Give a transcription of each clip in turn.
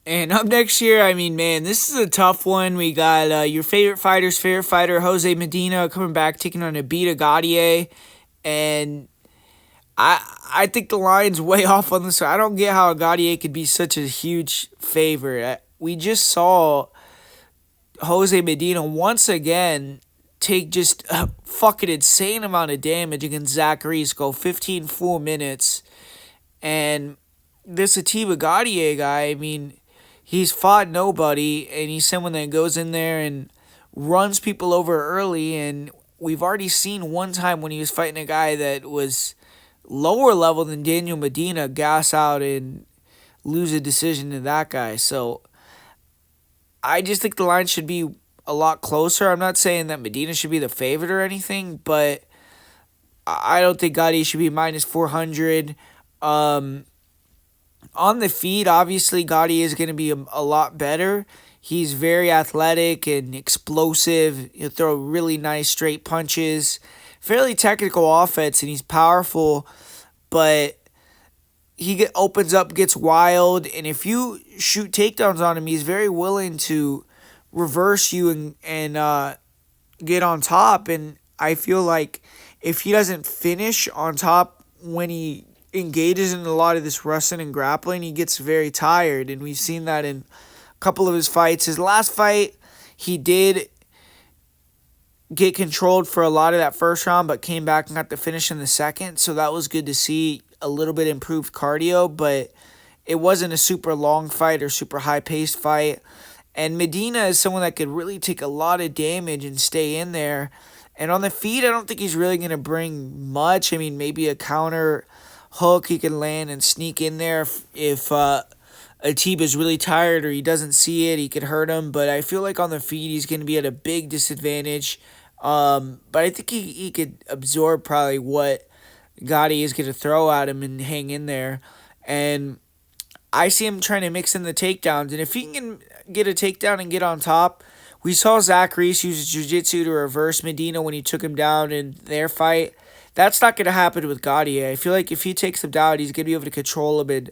And up next year, I mean, man, this is a tough one. We got your favorite fighter's favorite fighter, Jose Medina, coming back, taking on Ateba Gautier. And I think the line's way off on this. I don't get how Gautier could be such a huge favorite. We just saw Jose Medina once again take just a fucking insane amount of damage against Zach Reese, go 15 full minutes. And this Ateba Gautier guy, I mean, he's fought nobody, and he's someone that goes in there and runs people over early. And we've already seen one time when he was fighting a guy that was lower level than Daniel Medina gas out and lose a decision to that guy. So I just think the line should be a lot closer. I'm not saying that Medina should be the favorite or anything, but I don't think Gotti should be minus 400. On the feet, obviously, Gotti is going to be a lot better. He's very athletic and explosive. He'll throw really nice straight punches. Fairly technical offense, and he's powerful, but opens up, gets wild, and if you shoot takedowns on him, he's very willing to reverse you and get on top. And I feel like if he doesn't finish on top when he engages in a lot of this wrestling and grappling, he gets very tired, and we've seen that in a couple of his fights. His last fight, he did get controlled for a lot of that first round, but came back and got the finish in the second, so that was good to see. A little bit improved cardio, but it wasn't a super long fight or super high-paced fight. And Medina is someone that could really take a lot of damage and stay in there. And on the feet, I don't think he's really going to bring much. I mean, maybe a counter hook he can land and sneak in there if Atiba's really tired or he doesn't see it. He could hurt him. But I feel like on the feet, he's going to be at a big disadvantage. But I think he could absorb probably what Gotti is going to throw at him and hang in there. And I see him trying to mix in the takedowns. And if he can get a takedown and get on top, we saw Zach Reese use jiu-jitsu to reverse Medina when he took him down in their fight. That's not going to happen with Gotti. I feel like if he takes him down, he's going to be able to control him and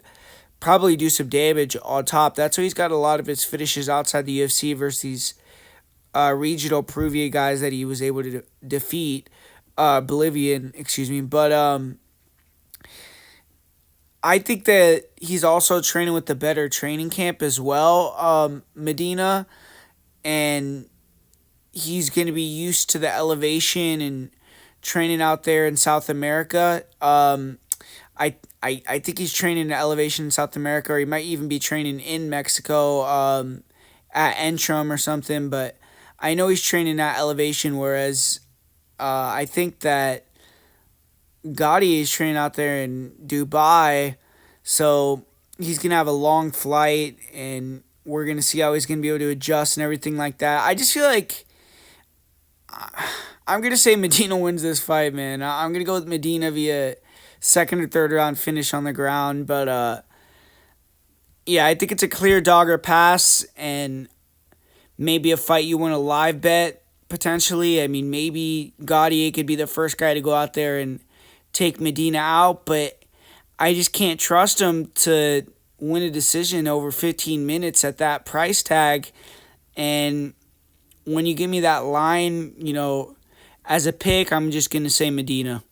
probably do some damage on top. That's why he's got a lot of his finishes outside the UFC versus these regional Peruvian guys that he was able to defeat. Bolivian, excuse me. But I think that he's also training with the better training camp as well, Medina. And he's going to be used to the elevation and training out there in South America. I think he's training in elevation in South America, or he might even be training in Mexico at Entrum or something. But I know he's training at elevation, whereas I think that Gotti is training out there in Dubai, so he's going to have a long flight, and we're going to see how he's going to be able to adjust and everything like that. I just feel like I'm going to say Medina wins this fight, man. I'm going to go with Medina via second or third round finish on the ground, but yeah, I think it's a clear dogger pass, and maybe a fight you want to live bet. Potentially, I mean, maybe Gautier could be the first guy to go out there and take Medina out, but I just can't trust him to win a decision over 15 minutes at that price tag. And when you give me that line, as a pick, I'm just going to say Medina.